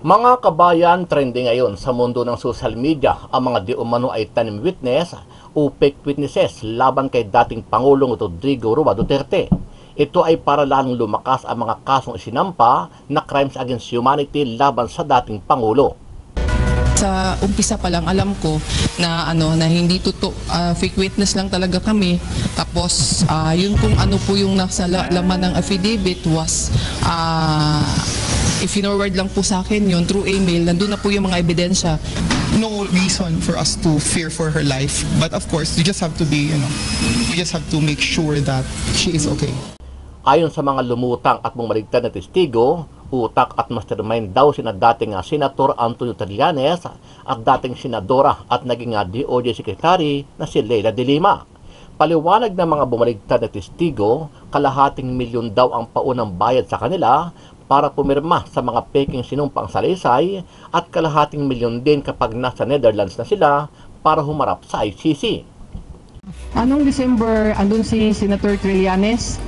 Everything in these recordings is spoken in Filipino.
Mga kabayan, trending ngayon sa mundo ng social media ang mga di umano ay tanim witness o fake witnesses laban kay dating Pangulong Rodrigo Roa Duterte. Ito ay para lalong lumakas ang mga kasong isinampa na crimes against humanity laban sa dating Pangulo. Sa umpisa pa lang alam ko na na hindi fake witness lang talaga kami. Tapos yun kung ano po yung nasa laman ng affidavit was i-forward lang po sa akin yun through email. Nandun na po yung mga ebidensya. No reason for us to fear for her life, but of course you just have to be, you just have to make sure that she is okay. Ayon sa mga lumutang at bumaligtad na testigo, utak at mastermind daw sina dating Senator Antonio Trillanes at dating Senadora at naging DOJ Secretary na si Leila de Lima. Paliwanag ng mga bumaligtad na testigo, kalahating milyon daw ang paunang bayad sa kanila para pumirma sa mga peking sinumpang salaysay at kalahating milyon din kapag nasa Netherlands na sila para humarap sa ICC. Anong December andun si Senator Trillanes?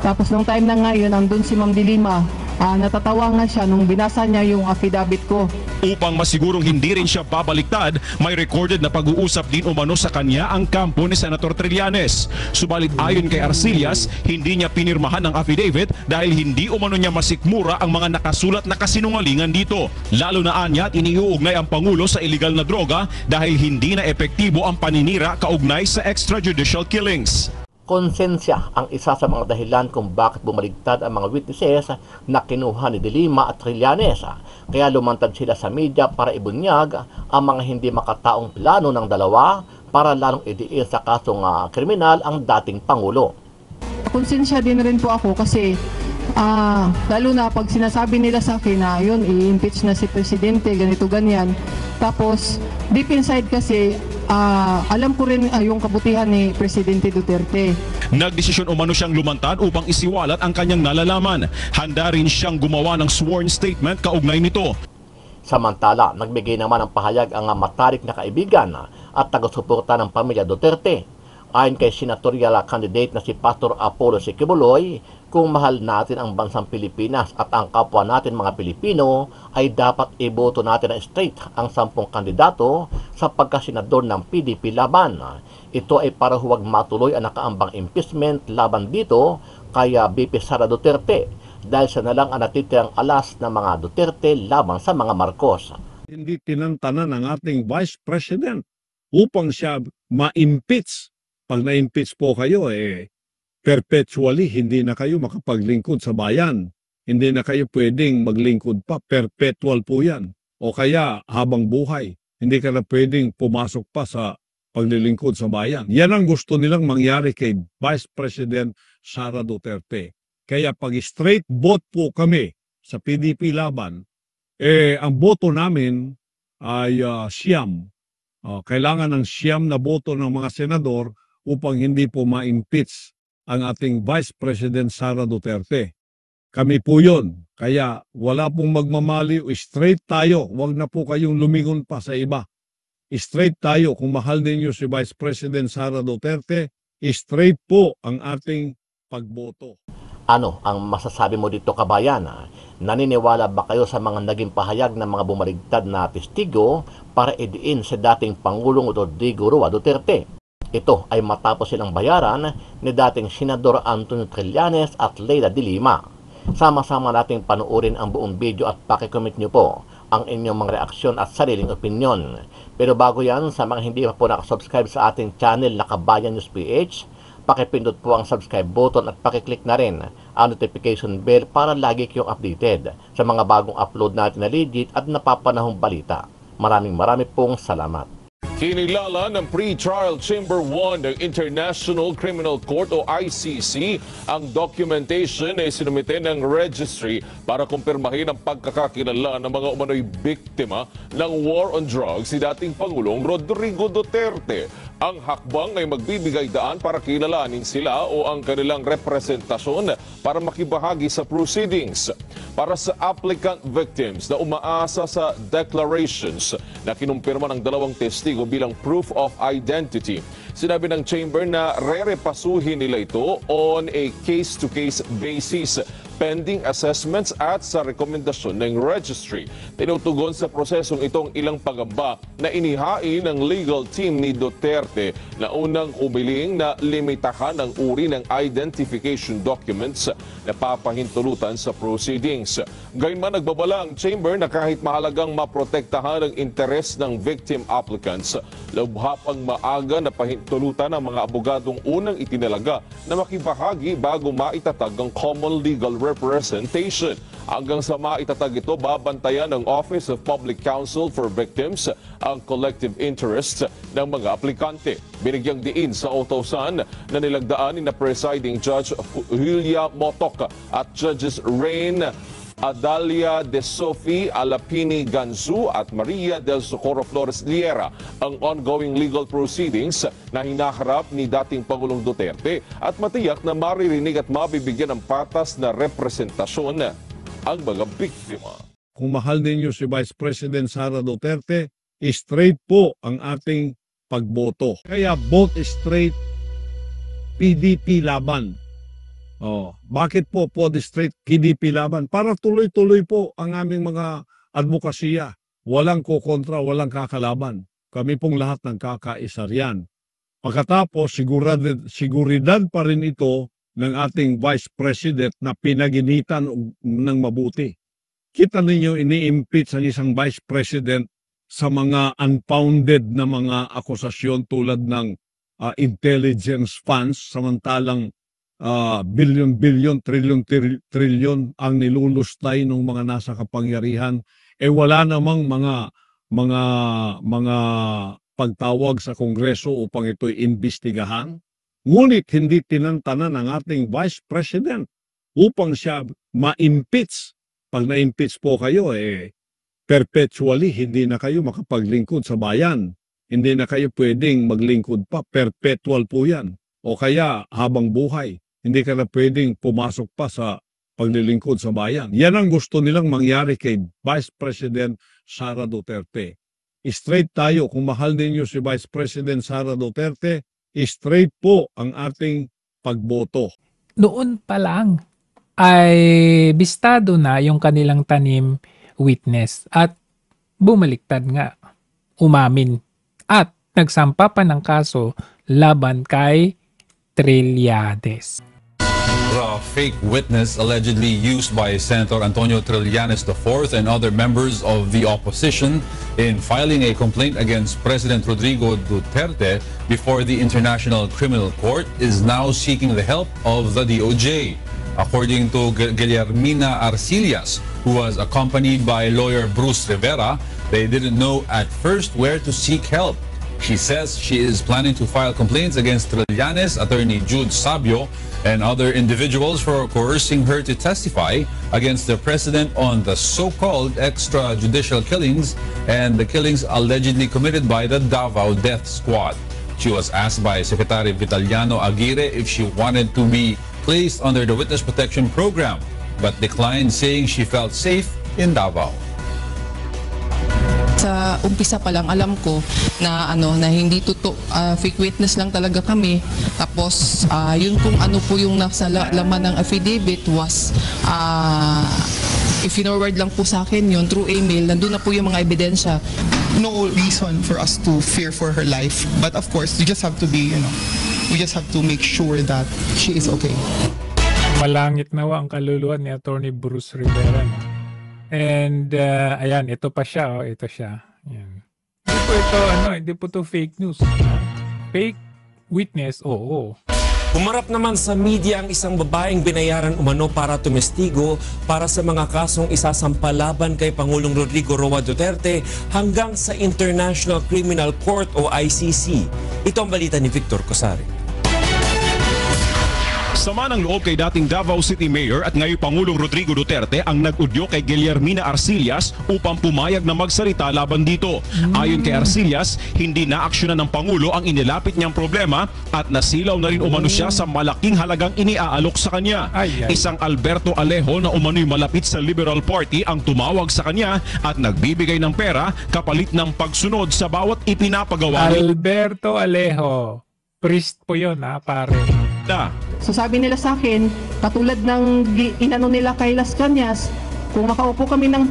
Tapos nung time na ngayon andun si Ma'am de Lima. Natatawa nga siya nung binasa niya yung affidavit ko. Upang masigurong hindi rin siya babaliktad, may recorded na pag-uusap din umano sa kanya ang kampo ni Senator Trillanes. Subalit ayon kay Arcillas, hindi niya pinirmahan ang affidavit dahil hindi umano niya masikmura ang mga nakasulat na kasinungalingan dito. Lalo na anyat iniuugnay ang Pangulo sa illegal na droga dahil hindi na epektibo ang paninira kaugnay sa extrajudicial killings. Konsensya ang isa sa mga dahilan kung bakit bumaligtad ang mga witnesses na kinuha ni de Lima at Trillanes. Kaya lumantad sila sa media para ibunyag ang mga hindi makataong plano ng dalawa para lalong idiin sa kasong kriminal ang dating Pangulo. Konsensya din rin po ako kasi lalo na pag sinasabi nila sa akin na yun, i-impeach na si Presidente, ganito ganyan. Tapos deep inside kasi alam ko rin yung kabutihan ni Presidente Duterte. Nagdesisyon umano siyang lumantad upang isiwalat ang kanyang nalalaman. Handa rin siyang gumawa ng sworn statement kaugnay nito. Samantala, nagbigay naman ng pahayag ang matarik na kaibigan at taga-suporta ng pamilya Duterte. Ayon kay senatorial candidate na si Pastor Apollo Siquiboloy, kung mahal natin ang bansang Pilipinas at ang kapwa natin mga Pilipino, ay dapat iboto natin na straight ang 10 kandidato sa pagkasenador ng PDP laban. Ito ay para huwag matuloy ang nakaambang impeachment laban dito kaya BP Sara Duterte dahil siya na lang ang natitirang alas ng mga Duterte laban sa mga Marcos. Hindi tinantanan ng ating Vice President upang siya ma-impeach. Pag na-impeach po kayo, perpetually hindi na kayo makapaglingkod sa bayan. Hindi na kayo pwedeng maglingkod pa. Perpetual po yan. O kaya habang buhay, hindi ka na pwedeng pumasok pa sa paglilingkod sa bayan. Yan ang gusto nilang mangyari kay Vice President Sara Duterte. Kaya pag straight vote po kami sa PDP laban, ang boto namin ay siyam. Kailangan ng siyam na boto ng mga senador upang hindi po ma-impeach ang ating Vice President Sara Duterte. Kami po yun. Kaya wala pong magmamaliw. Straight tayo. Huwag na po kayong lumingon pa sa iba. Straight tayo. Kung mahal ninyo si Vice President Sara Duterte, straight po ang ating pagboto. Ano ang masasabi mo dito, kabayan? Naniniwala ba kayo sa mga naging pahayag ng mga bumaligtad na testigo para idiin sa dating Pangulong Rodrigo Roa Duterte? Ito ay matapos silang bayaran ni dating Senador Antonio Trillanes at Leila de Lima. Sama-sama nating panuorin ang buong video at pakicomment nyo po ang inyong mga reaksyon at sariling opinyon. Pero bago yan, sa mga hindi pa po nakasubscribe sa ating channel na Kabayan News PH, pakipindot po ang subscribe button at pakiclick na rin ang notification bell para lagi kayong updated sa mga bagong upload natin na legit at napapanahong balita. Maraming pong salamat. Kinilala ng Pre-Trial Chamber 1 ng International Criminal Court o ICC ang documentation na isinumite ng registry para kumpirmahin ang pagkakakilala ng mga umano'y biktima ng war on drugs si dating Pangulong Rodrigo Duterte. Ang hakbang ay magbibigay daan para kilalanin sila o ang kanilang representasyon para makibahagi sa proceedings. Para sa applicant victims na umaasa sa declarations na kinumpirma ng dalawang testigo bilang proof of identity, sinabi ng Chamber na rerepasuhin nila ito on a case-to-case basis pending assessments at sa rekomendasyon ng registry. Tinutugon sa prosesong itong ilang pagamba na inihain ng legal team ni Duterte na unang umiling na limitahan ang uri ng identification documents na papahintulutan sa proceedings. Gayunman nagbabala ang chamber na kahit mahalagang maprotektahan ang interes ng victim applicants, lubha pang maaga na pahintulutan ang mga abogadong unang itinalaga na makibahagi bago maitatag ang common legal representation. Hanggang sa maitatag ito, babantayan ng Office of Public Counsel for Victims ang collective interests ng mga aplikante. Binigyang diin sa utusan na nilagdaan ni na Presiding Judge Julia Motok at Judges Rain Adalia de Sophie Alapini Ganzu at Maria del Socorro Flores Liera ang ongoing legal proceedings na hinaharap ni dating Pangulong Duterte at matiyak na maririnig at mabibigyan ng patas na representasyon ang mga biktima. Kung mahal ninyo si Vice President Sara Duterte, straight po ang ating pagboto. Kaya vote straight, PDP laban. Bakit po straight PDP laban? Para tuloy-tuloy po ang aming mga advokasya. Walang kukontra, walang kakalaban. Kami pong lahat ng kakaisa riyan. Pagkatapos, siguridad pa rin ito ng ating Vice President na pinaginitan ng mabuti. Kita ninyo, ini-impeach ang isang Vice President sa mga unfounded na mga akusasyon tulad ng intelligence funds, samantalang bilyon-bilyon, trilyon ang nilulustay ng mga nasa kapangyarihan. Wala namang mga pagtawag sa Kongreso upang ito'y imbestigahan. Ngunit hindi tinantanan ng ating Vice President upang siya ma-impeach. Pag na-impeach po kayo, perpetually hindi na kayo makapaglingkod sa bayan. Hindi na kayo pwedeng maglingkod pa. Perpetual po yan. O kaya habang buhay. Hindi ka na pwedeng pumasok pa sa paglilingkod sa bayan. Yan ang gusto nilang mangyari kay Vice President Sara Duterte. Straight tayo. Kung mahal ninyo si Vice President Sara Duterte, straight po ang ating pagboto. Noon pa lang ay bistado na yung kanilang tanim witness at bumaliktad nga, umamin at nagsampa pa ng kaso laban kay Trillanes. The fake witness allegedly used by Senator Antonio Trillanes IV and other members of the opposition in filing a complaint against President Rodrigo Duterte before the International Criminal Court is now seeking the help of the DOJ. According to Guillermina Arcillas, who was accompanied by lawyer Bruce Rivera, they didn't know at first where to seek help. She says she is planning to file complaints against Trillanes, attorney Jude Sabio, and other individuals for coercing her to testify against the president on the so-called extrajudicial killings and the killings allegedly committed by the Davao Death Squad. She was asked by Secretary Vitaliano Aguirre if she wanted to be placed under the Witness Protection Program, but declined, saying she felt safe in Davao. Sa umpisa pa lang alam ko na na hindi totoo, fake witness lang talaga kami. Tapos yun kung ano po yung nasa laman ng affidavit was i-forward lang po sa akin yun through email. Nandun na po yung mga ebidensya. No reason for us to fear for her life, but of course, we just have to be, we just have to make sure that she is okay. Malangit nawa ang kaluluwa ni Attorney Bruce Rivera. And ayan, ito pa siya, ito siya. Ayan. Hindi po ito, hindi po ito fake news. Fake witness, oo. Humarap naman sa media ang isang babaeng binayaran umano para tumestigo para sa mga kasong isasampa laban kay Pangulong Rodrigo Roa Duterte hanggang sa International Criminal Court o ICC. Ito ang balita ni Victor Cosari. Sama ng loob kay dating Davao City Mayor at ngayong Pangulong Rodrigo Duterte ang nag-udyo kay Guillermina Arcillas upang pumayag na magsalita laban dito. Ayon kay Arcillas, hindi na-aksyonan ng Pangulo ang inilapit niyang problema at nasilaw na rin umano siya sa malaking halagang iniaalok sa kanya. Isang Alberto Alejo na umano'y malapit sa Liberal Party ang tumawag sa kanya at nagbibigay ng pera kapalit ng pagsunod sa bawat ipinapagawa. Alberto Alejo. Priest po yun, pare. na. So sabi nila sa akin, katulad ng inano nila kay Las Cañas, kung makaupo kami ng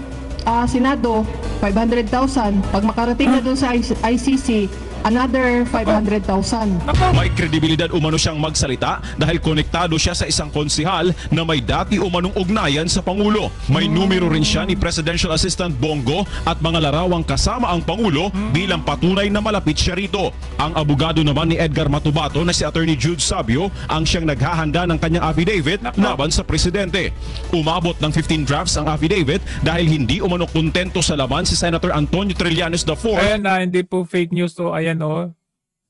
Senado, 500,000. Pag makarating na doon sa ICC, another 500,000. May kredibilidad umano siyang magsalita dahil konektado siya sa isang konsihal na may dati umanong ugnayan sa Pangulo. May numero rin siya ni Presidential Assistant Bongo at mga larawang kasama ang Pangulo bilang patunay na malapit siya rito. Ang abogado naman ni Edgar Matubato na si Attorney Jude Sabio ang siyang naghahanda ng kanyang affidavit laban sa Presidente. Umabot ng 15 drafts ang affidavit dahil hindi umano kontento sa laman si Senator Antonio Trillanes IV. Ayan na, hindi po fake news to. Ayan o.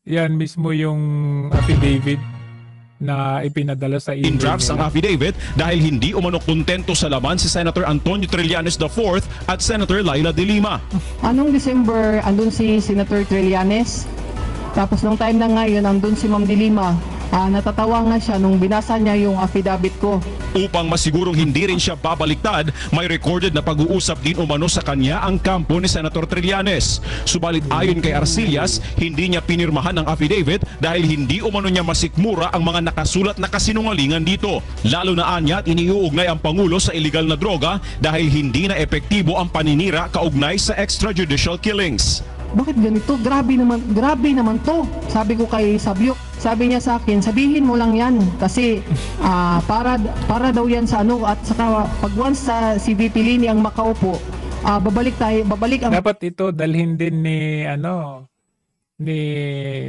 Yan mismo yung affidavit na ipinadala sa email. In drafts ang affidavit dahil hindi umano kontento sa laman si Senator Antonio Trillanes IV at Senator Laila De Lima. Anong December, andun si Senator Trillanes. Tapos nung time na ngayon, andun si Ma'am De Lima. Natatawa nga siya nung binasa niya yung affidavit ko. Upang masigurong hindi rin siya babaliktad, may recorded na pag-uusap din umano sa kanya ang kampo ni Senator Trillanes. Subalit ayon kay Arcillas, hindi niya pinirmahan ang affidavit dahil hindi umano niya masikmura ang mga nakasulat na kasinungalingan dito. Lalo na anya at iniuugnay ang Pangulo sa illegal na droga dahil hindi na epektibo ang paninira kaugnay sa extrajudicial killings. Bakit ganito? Grabe naman to. Sabi ko kay Sabio, sabi niya sa akin, sabihin mo lang yan kasi para daw yan sa ano, at saka pag once si VP Lini ang makaupo, babalik ang... Dapat ito dalhin din ni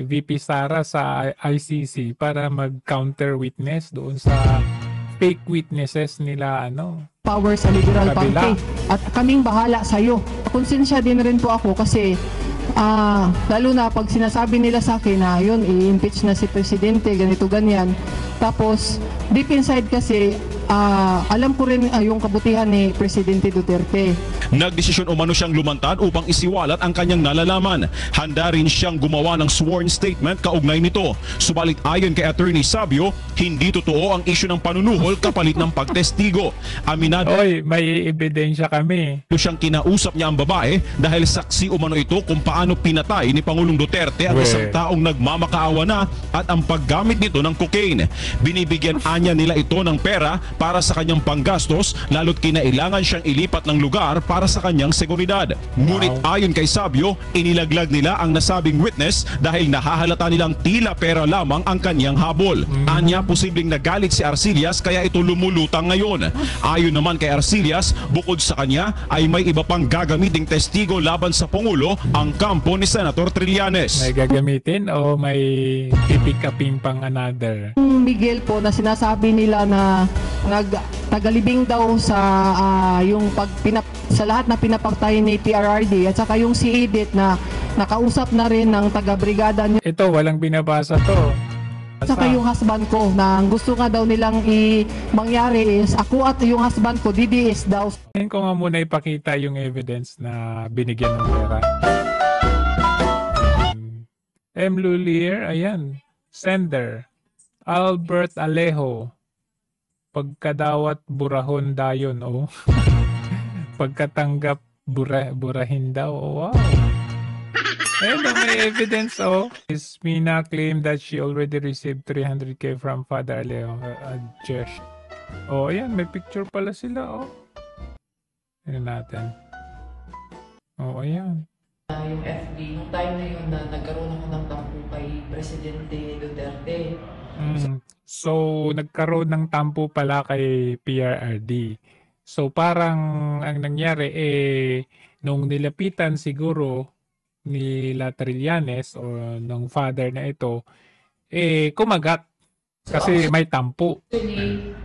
VP Sara sa ICC para mag-counter witness doon sa fake witnesses nila power sa Liberal Party. At kaming bahala sa'yo. Konsensya din rin po ako kasi lalo na pag sinasabi nila sa akin na yun, i-impeach na si Presidente, ganito ganyan. Tapos deep inside kasi alam ko rin yung kabutihan ni Presidente Duterte. Nagdesisyon umano siyang lumantad upang isiwalat ang kanyang nalalaman. Handa rin siyang gumawa ng sworn statement kaugnay nito. Subalit ayon kay Attorney Sabio, hindi totoo ang isyu ng panunuhol kapalit ng pagtestigo. Aminado, Oy, may ebidensya kami. Siyang kinausap niya ang babae dahil saksi umano ito kung paano pinatay ni Pangulong Duterte ang isang taong nagmamakaawa na at ang paggamit nito ng cocaine. Binibigyan anya nila ito ng pera para sa kanyang panggastos, lalo't kinailangan siyang ilipat ng lugar para sa kanyang seguridad. Ngunit ayon kay Sabio, inilaglag nila ang nasabing witness dahil nahahalata nilang tila pera lamang ang kanyang habol. Anya, posibleng nagalit si Arcillas kaya ito lumulutang ngayon. Ayon naman kay Arcillas, bukod sa kanya ay may iba pang gagamiting testigo laban sa Pangulo ang kampo ni Senator Trillanes. May gagamitin o may pipick-upin pang another? Miguel po na sinasabi nila na tagalibing daw sa yung sa lahat na pinapatay ni PRRD at saka yung si Edith na nakausap na rin ng taga-brigada niya. Ito, walang binabasa to. At saka yung husband ko na gusto nga daw nilang mangyari is ako at yung husband ko DDS daw. Ngayon ko nga muna ipakita yung evidence na binigyan ng pera. M. Lulier, ayan. Sender. Albert Alejo. Pagkadawat burahon dayon, oh. Pagkatanggap burahin daw, oh, wow. Ayun, may evidence, oh. Mina claimed that she already received 300k from Father Alejo, Jesh. Oh, ayan, may picture pala sila, oh. Ayan natin. Oh, ayan. Yung FB, nung time na yun na nagkaroon ako ng tampo kay Presidente Duterte. So, nagkaroon ng tampo pala kay PRRD. So, parang ang nangyari, nung nilapitan siguro ni Trillanes o ng father na ito, kumagat kasi may tampo. Actually,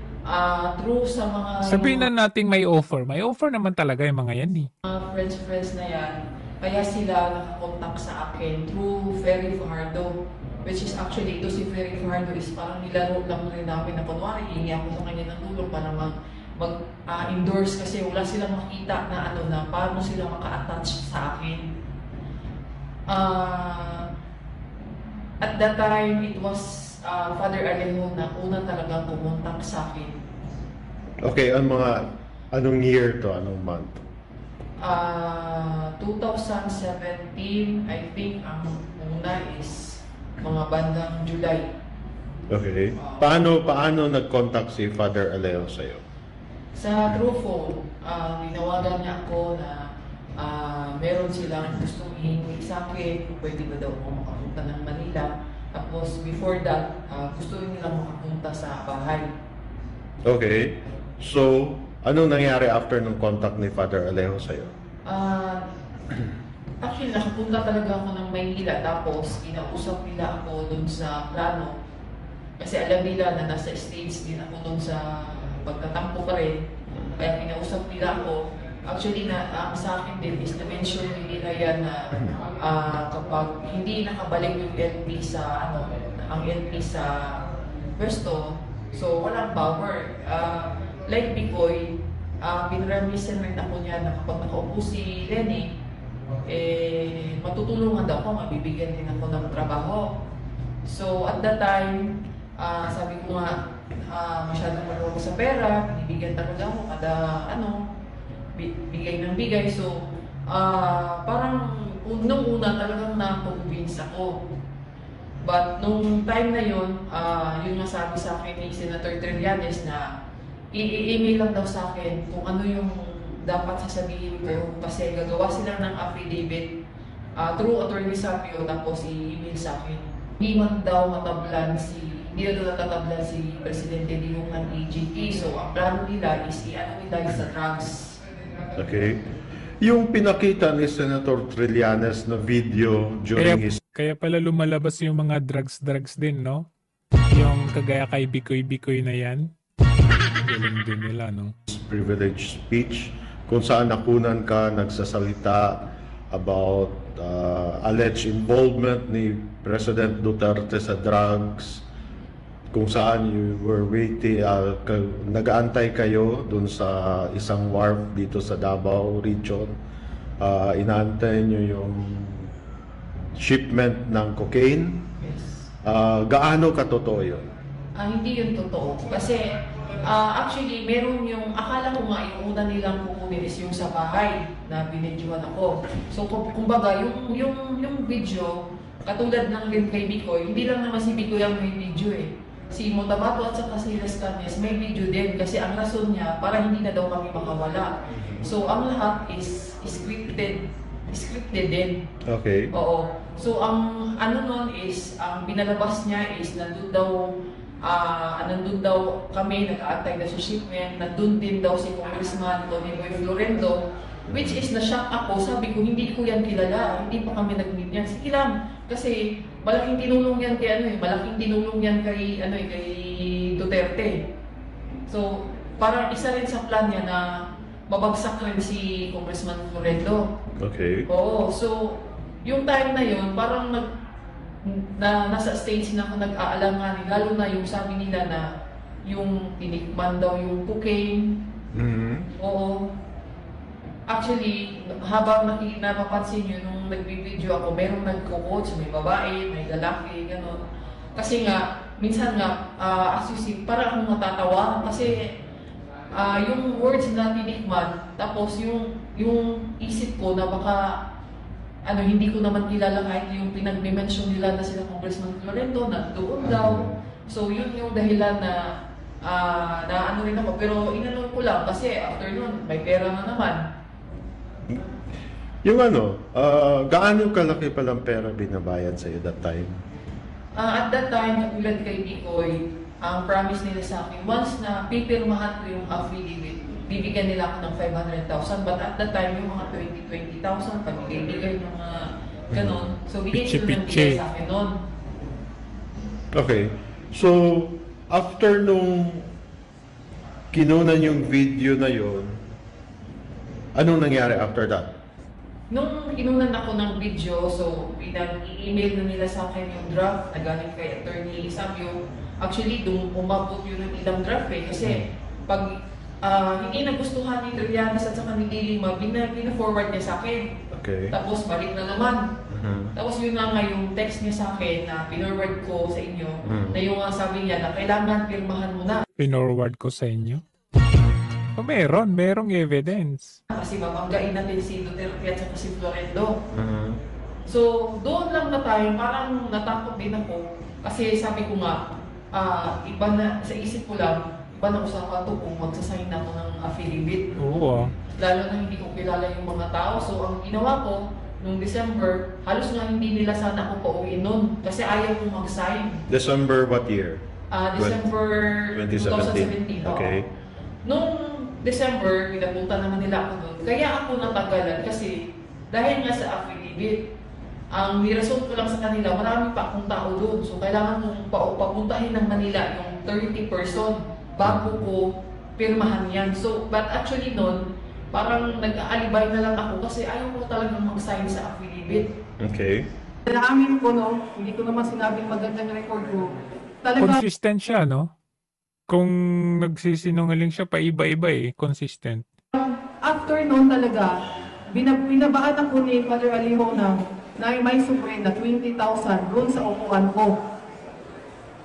through sa mga... Sabihin na natin may offer. May offer naman talaga yung mga yan, friends na yan, kaya sila nakakontak sa akin through Ferry Fajardo. Which is actually, ito si Ferry Fajardo is parang nilaro lang rin namin na kunwari, hihingi ako sa kanya ng tulong para mag-endorse kasi wala silang makita na na paano sila maka-attach sa akin. At that time, it was Father Alejo na una talagang pumuntak sa akin. Okay, anong year to? Anong month? 2017, I think ang una is mga bandang July. Okay. Paano nag-contact si Father Alejo sa'yo? Sa through phone, tinawagan niya ako na meron silang gustong hihingi sa akin, pwede ba daw ako makapunta ng Manila. Tapos before that, gusto nilang makapunta sa bahay. Okay. So, anong nangyari after ng contact ni Father Alejo sa'yo? Actually, nakapunta talaga ako ng Maynila. Tapos, kinausap nila ako dun sa plano. Kasi alam nila na nasa stage din ako dun sa pagtatampo pa rin. Kaya kinausap nila ako. Actually, sa akin din is na-mention nila yan na kapag hindi nakabalik yung LP sa, ang LP sa pwesto, so walang power. Like Bicoy, pinremisan rin ako niya na kapag nakaupo si Lenny, matutulungan daw ako, mabibigyan din ako ng trabaho. So at that time, sabi ko nga, masyadong marunong sa pera, binibigyan talaga ako kada bigay ng bigay. So, parang nung una talagang na-convince ako. But nung time na yun, yun nga sabi sa akin ni Senator Trillanes na i-email lang daw sa akin kung ano yung dapat sasabihin ko kasi gagawa sila ng affidavit through Attorney Sapio tapos i-email sa akin. Hindi man daw matablan hindi na natatablan si Presidente Digong ng EJP. So, ang plano nila is nila sa drugs. Okay. Yung pinakita ni Senator Trillanes na video during Kaya pala lumalabas yung mga drugs din, no? Yung kagaya kay Bicoy na yan. Galing din nila, no? Privilege speech kung saan nakunan ka nagsasalita about alleged involvement ni President Duterte sa drugs, kung saan you were waiting, nag-aantay kayo dun sa isang wharf dito sa Davao region. Inaantay nyo yung shipment ng cocaine. Yes. Gaano katotoo yun? Hindi yun totoo. Kasi actually, meron yung, akala ko nga yung una nilang kukunin is yung sa bahay na binidyoan ako. So kumbaga, yung video, katulad ng rin kay Bicoy, hindi lang naman si Bicoy ang may video eh. Si Motabato at saka si Les Cañas may video din kasi ang rason niya para hindi na daw kami makawala. So ang lahat is scripted din. Okay. Oo. So ang nun is ang binalabas niya is nandun daw kami nag-aantay na sa shipment, nandun din daw si Congressman Tony Boy Florendo, which is na-shock ako. Sabi ko, hindi ko yan kilala, hindi pa kami nag-meet yan. Sige lang, kasi malaking tinulong yan kay kay Duterte. So, parang isa rin sa plan niya na mabagsak rin si Congressman Florendo. Okay. Oo, so yung time na yun, parang nasa stage na ako nag-aalangan, lalo na yung sabi nila na yung tinikman daw yung cocaine. Mm-hmm. Oo. Actually, habang napapansin nyo nung nagbibideo ako, merong nagko-coach, may babae, may lalaki, gano'n. Kasi nga, minsan nga, as you see, parang akong natatawa kasi yung words na tinikman, tapos yung isip ko na baka hindi ko naman kilala kahit yung pinag-mention nila na sila Congressman Florendo na doon daw. So yun yung dahilan na rin ako. Pero inano ko lang kasi after nun, may pera na naman. Yung gaano kalaki palang pera binabayad sa'yo that time? At that time, katulad kay Bicoy, ang promise nila sa akin, once na pipirmahan ko yung affidavit, bibigyan nila ako ng 500,000. But at that time, yung mga 20,000, pamigay-bigay ng mga ganon. So, bigay sila ng bigay sa akin nun. Okay. So, after nung kinunan yung video na yon, anong nangyari after that? Nung kinunan ako ng video, so pinag-i-email na nila sa akin yung draft na galing kay Attorney Sabio. Actually, umabot yun ng ilang draft eh. Kasi pag hindi nagustuhan ni Trillanes at saka ni Lima, pina-forward niya sa akin. Okay. Tapos balik na naman. Tapos yun nga yung text niya sa akin na pinorward ko sa inyo, na yung sabi niya na kailangan pirmahan mo na. Pinorward ko sa inyo? Merong evidence. Kasi babanggain natin si Duterte at saka si Florendo. So, doon lang na tayo, parang natakot din ako. Kasi sabi ko nga, iba na, sa isip ko lang, iba na usapan to kung magsasign ako ng affidavit. Oo. Lalo na hindi ko kilala yung mga tao. So ang ginawa ko, nung December, halos nga hindi nila sana ako pauwiin nun kasi ayaw kong mag-sign. December what year? December 2017. 2017. Okay. Nung December, pinapunta naman nila ako doon. Kaya ako natagalan kasi dahil nga sa affidavit, ang nirason ko lang sa kanila, marami pa akong tao doon. So kailangan kong papuntahin ng Manila yung 30 person bago ko pirmahan yan. So, but actually noon, parang nag-aalibay na lang ako kasi ayaw ko talagang mag-sign sa affidavit. Okay. Naamin ko, no, hindi ko naman sinabing magandang record ko. Talaga, Consistent siya, no? Kung nagsisinungaling siya, paiba-iba eh. Consistent. after noon talaga, binabaan ako ni Father Alijo na may subre na 20,000 doon sa upuan ko.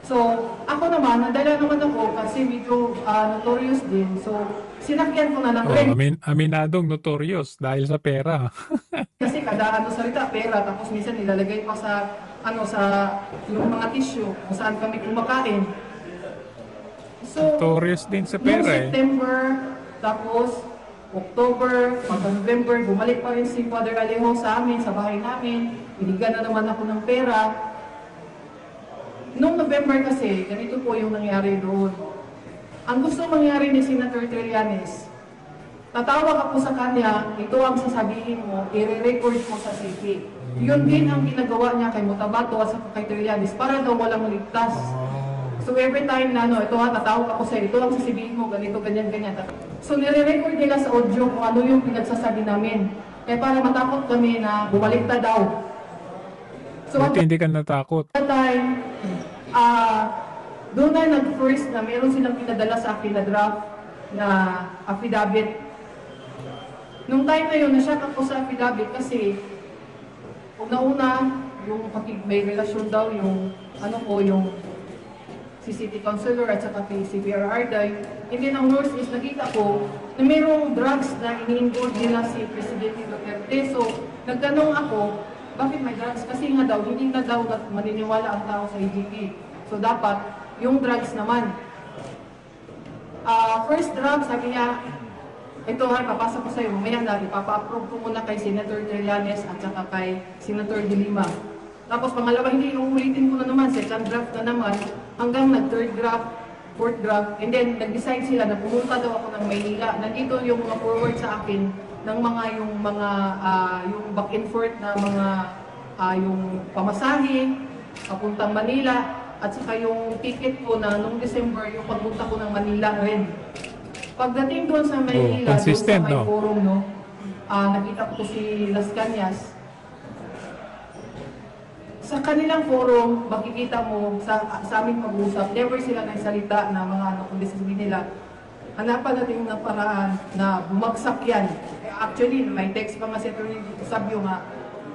So, ako naman, nadala naman ako kasi medyo notorious din. So, sinakyan ko na ng rent. Aminadong notorious dahil sa pera. Kasi kada salita, pera. Tapos minsan nilalagay pa sa, sa yung mga tissue kung saan kami kumakain. So, notorious din sa pera eh. September, tapos October, November, bumalik pa rin si Father Alijo sa amin, sa bahay namin. Binigyan na naman ako ng pera. Noong November kasi, ganito po yung nangyari doon. Ang gusto mangyari ni Senator Trillanes, tatawag ako sa kanya, ito ang sasabihin mo, i-record mo sa CP. Yun din ang ginagawa niya kay Mutabato at kay Trillanes para daw walang ligtas. So every time na ito tatawag ako sa ito ang sasabihin mo, ganito, ganyan, ganyan. So nire-record nila sa audio kung ano yung pinagsasabi namin. Kaya para matakot kami na bumaliktad daw. So hindi ka natakot. At that time, doon na nag-first na meron silang pinadala sa akin na draft na affidavit. Nung time na yun, na-shock ako sa affidavit kasi una-una, yung may relasyon daw yung yung si City Councilor at saka kay CPRR dahil hindi ang worst is nakita ko na mayroong drugs na ini-involve nila si Presidente Duterte. So, nagtanong ako, bakit may drugs? Kasi nga daw, hindi na daw maniniwala ang tao sa IGP. So, dapat, yung drugs naman. First drug, sabi niya, ito papasa ko sa'yo, mamaya na, ipapa-approve ko muna kay Senator Trillanes at saka kay Senator De Lima. Tapos pangalawa, hindi, uulitin ko na naman, second draft na naman, hanggang nag-third draft, fourth draft, and then nag-decide sila na pumunta daw ako ng Maynila. Nandito yung mga forward sa akin ng yung back and forth na yung pamasahe, papuntang Manila, at saka yung ticket ko na nung December, yung pagpunta ko ng Manila rin. Pagdating doon sa Maynila, doon sa may forum, nakita ko si Las Cañas. Sa kanilang forum, makikita mo sa aming mag-usap, never sila nagsalita na mga kundi sasabihin nila, hanapan natin yung paraan na bumagsak yan. Actually, may text pa nga si Atty. Sabio nga,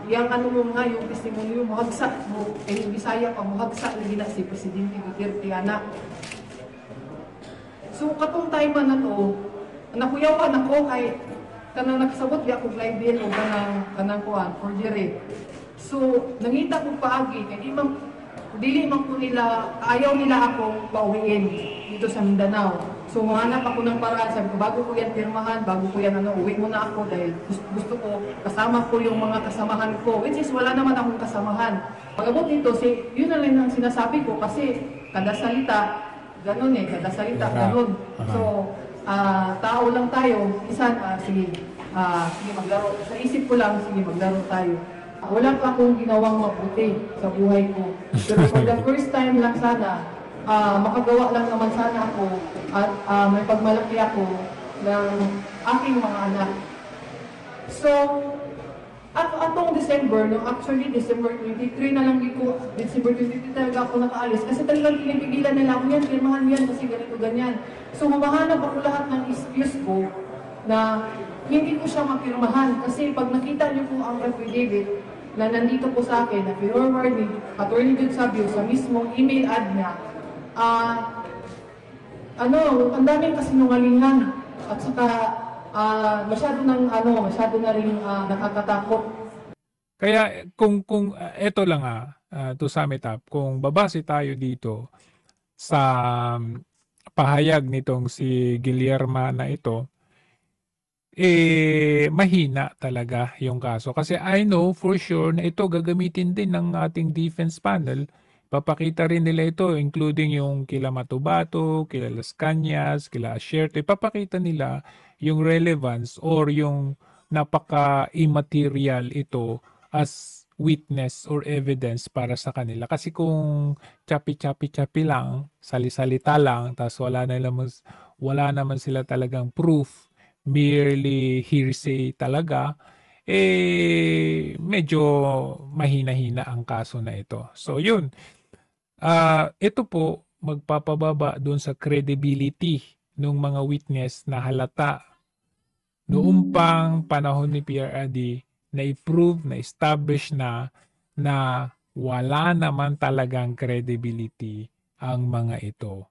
yung yung testimonyo, muhagsak mo, yung Bisaya pa, muhagsak lagi na si Presidente Duterte, anak. So, katong time na to, nakuyawan ako kay kanang nagsabot di ako live din o kanang kuhan, forgery. So, nangita ko paagi, kaya dili man po nila, ayaw nila akong pauwiin dito sa Mindanao. So, mahanap ako ng paraan, sabi ko, bago ko yan pirmahan, bago ko yan uwi muna ako dahil gusto ko, kasama ko yung mga kasamahan ko, which is wala naman akong kasamahan. Pagabot dito, yun na rin ang sinasabi ko kasi kada salita, ganun kada salita, ganun. So, tao lang tayo, sige maglaro. Sa isip ko lang, sige maglaro tayo. Wala pa akong ginawang mabuti sa buhay ko. Pero for the first time lang sana, makagawa lang naman sana ako at may pagmalaki ako ng aking mga anak. So, atong December, actually December 23 na lang ko, December 23 talaga ako nakaalis kasi talagang pinipigilan nila ako yan, pirmahan yan kasi ganito ganyan. So, mamahanap ako lahat ng excuse ko na hindi ko siya mapirmahan kasi pag nakita niyo po ang affidavit na nandito po sa akin, na forward ni Atty. Jude Sabio sa mismong email ad niya, ang daming kasinungalingan at saka masyado na rin nakakatakot. Kaya kung eto lang to sum it up, kung babase tayo dito sa pahayag nitong si Guillermo na ito, mahina talaga yung kaso. Kasi I know for sure na ito gagamitin din ng ating defense panel. Papakita rin nila ito, including yung kila Matubato, kila Las Cañas, kila Asierto. Ipapakita nila yung relevance or yung napaka-immaterial ito as witness or evidence para sa kanila. Kasi kung chapi lang, sali-salita lang, tapos wala naman sila talagang proof, merely hearsay talaga, medyo mahina-hina ang kaso na ito. So yun, ito po magpapababa doon sa credibility ng mga witness na halata noong pang panahon ni PRRD na i-prove, na establish na wala naman talagang credibility ang mga ito.